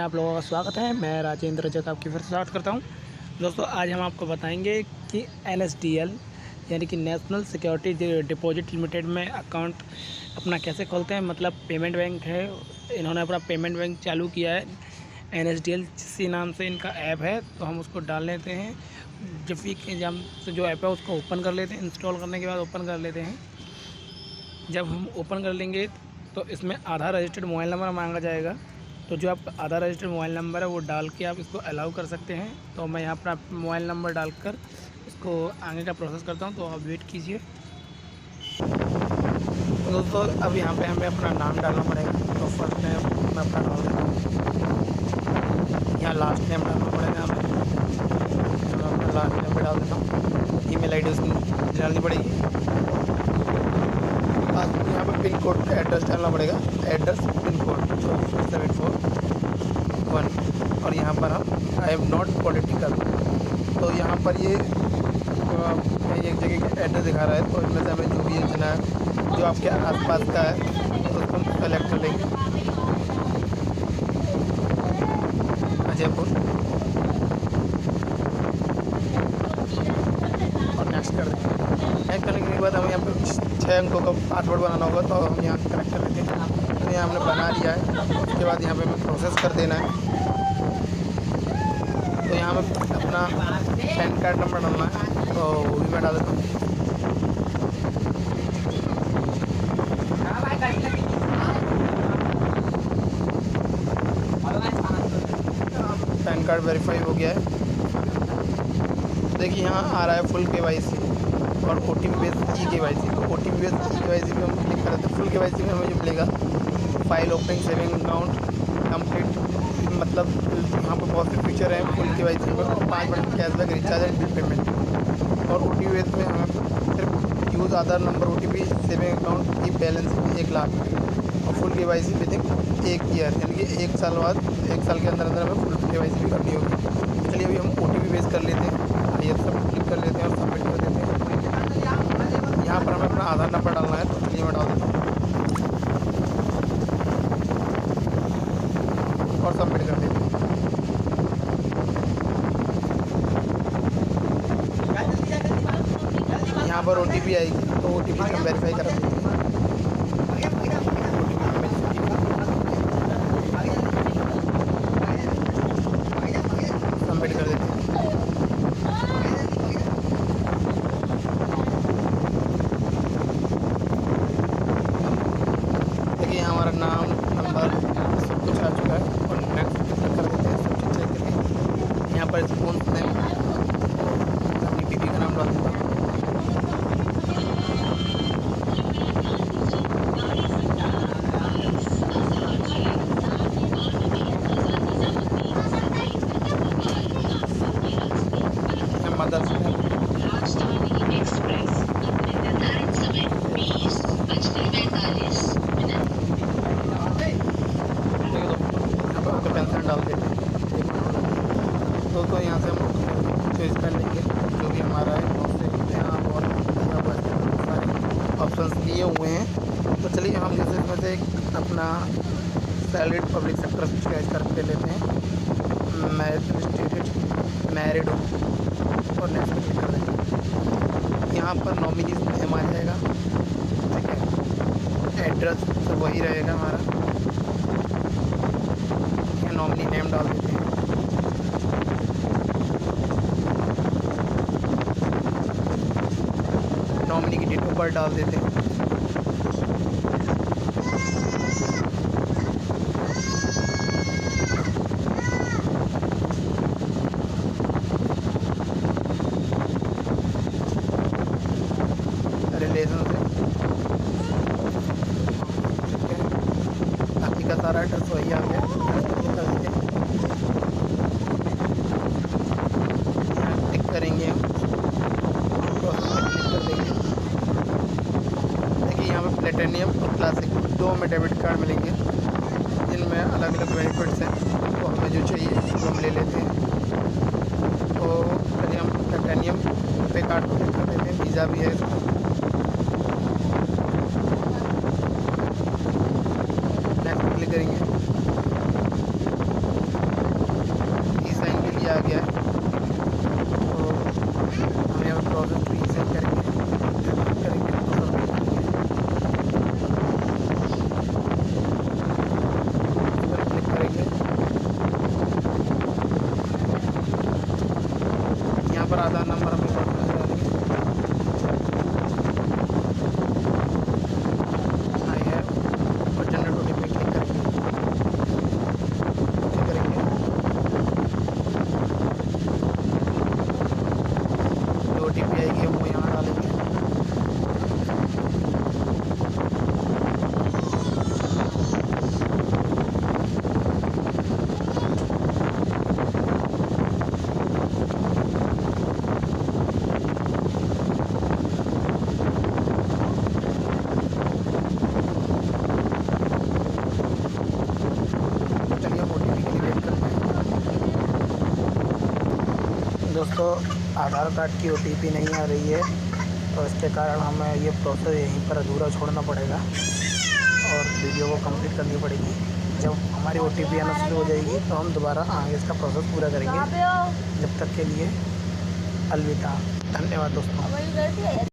में आप लोगों का स्वागत है। मैं राजेंद्र जग आपकी फिर से स्टार्ट करता हूं। दोस्तों, आज हम आपको बताएंगे कि NSDL यानी कि नेशनल सिक्योरिटी डिपॉजिट लिमिटेड में अकाउंट अपना कैसे खोलते हैं। मतलब पेमेंट बैंक है, इन्होंने अपना पेमेंट बैंक चालू किया है। NSDL इसी नाम से इनका ऐप है, तो हम उसको डाल लेते हैं। जब भी हम जो ऐप है उसको ओपन कर लेते हैं। इंस्टॉल करने के बाद ओपन कर लेते हैं। जब हम ओपन कर लेंगे तो इसमें आधार रजिस्टर्ड मोबाइल नंबर मांगा जाएगा। तो जो आपका आधार रजिस्टर्ड मोबाइल नंबर है वो डाल के आप इसको अलाउ कर सकते हैं। तो मैं यहाँ पर मोबाइल नंबर डालकर इसको आगे का प्रोसेस करता हूँ, तो आप वेट कीजिए। तो दोस्तों, अब यहाँ पे हमें अपना नाम डालना पड़ेगा। तो फर्स्ट नेम मैं अपना डाल देता हूँ, यहाँ लास्ट नेम डालना पड़ेगा हमें। तो मैं अपना लास्ट नेम भी डाल देता हूँ। ईमेल आईडी उसकी डालनी पड़ेगी। यहाँ पर पिन कोड का एड्रेस डालना पड़ेगा। एड्रेस पिन कोड 741 और यहाँ पर हम आई एम नॉट पॉलिटिकल। तो यहाँ पर ये एक जगह का एड्रेस दिखा रहा है, तो इनमें से हमें जो भी चुना है जो आपके आसपास का है तो उसको हम सेलेक्ट कर लेंगे। अजयपुर और नेक्स्ट कर देंगे। नेक्स्ट करने के बाद हमें यहाँ पर 6 अंकों का पासवर्ड बनाना होगा, तो हम यहाँ कनेक्ट कर लेते हैं। तो यहाँ हमने बना लिया है। उसके बाद यहाँ पे हमें प्रोसेस कर देना है। तो यहाँ में अपना पैन कार्ड नंबर डालना है, तो वो भी मैं डाल देता हूँ। पैन कार्ड वेरीफाई हो गया है। देखिए यहाँ आ रहा है फुल KYC और OTP बेस्ड KYC। तो OTP बेस्ड KYC पे हम क्लिक करें तो फुल KYC में हमें जो मिलेगा file opening saving account complete. मतलब यहाँ पर बहुत से फीचर हैं फुल KYC में। 5% cashback, recharge and bill payment. और OTP बेस्ड में हमें सिर्फ यूज़ आधार नंबर, OTP, सेविंग अकाउंट की बैलेंस 1 लाख और फुल KYC विदिन 1 ईयर, यानी कि 1 साल बाद, 1 साल के अंदर हमें फुल KYC भी करनी होगी। चलिए अभी हम OTP बेस्ड कर लेते हैं। ये सब क्लिक कर लेते हैं और सबमिट कर देते हैं। यहाँ पर हमें अपना आधार नंबर डालना है, तो चलिए मैं डाल देता हूँ और सबमिट कर देते हैं। यहाँ पर OTP आएगी, तो OTP से हम वेरीफाई कर देते हैं। सबमिट कर देते हैं। देखिए हमारा नाम, नंबर सब कुछ आ चुका है और नेक्स्ट क्लिक कर देते हैं। सब चीज़ चेक करके यहाँ पर स्पून नेम अपनी बीबी का नाम डाल देता हूँ। मदर्स नेम पेंशन डाल देते हैं। तो यहाँ से हम चॉइस कर लेंगे जो भी हमारा है। यहाँ और यहाँ पर सारे ऑप्शंस दिए हुए हैं। तो चलिए हम जैसे इसमें से अपना सैलरीड पब्लिक सेक्टर चॉइस करके लेते हैं। मैरिड और नेक्स्ट क्लिक कर देते हैं। यहाँ पर नॉमिनी नेम आ जाएगा, ठीक है। एड्रेस तो वही रहेगा हमारा, नॉमिनी नेम डाल देते हैं। नॉमिनी की डेट ऑफ बर्थ डाल देते हैं। रिलेशन से ठीक है, बाकी का सारा एड्रेस वही आ गया। क्लिक करेंगे हम, प्रोसेस में क्लिक कर देंगे। देखिए यहाँ पे प्लेटिनियम और क्लासिक 2 हमें डेबिट कार्ड मिलेंगे, जिनमें अलग अलग बेनिफिट्स हैं। तो हमें जो चाहिए वो हम ले लेते हैं। तो चलिए हम प्लेटिनियम पे कार्ड को क्लिक कर देते हैं। वीज़ा भी है इसका। नेक्स्ट क्लिक करेंगे। पर आधार नंबर हमें आई है और जनरेट OTP क्लिक करेंगे। जो OTP आएगी वो यहाँ डालेंगे। दोस्तों आधार कार्ड की OTP नहीं आ रही है, तो इसके कारण हमें ये प्रोसेस यहीं पर अधूरा छोड़ना पड़ेगा और वीडियो को कंप्लीट करनी पड़ेगी। जब हमारी OTP आना शुरू हो जाएगी तो हम दोबारा आगे इसका प्रोसेस पूरा करेंगे। जब तक के लिए अलविदा, धन्यवाद दोस्तों।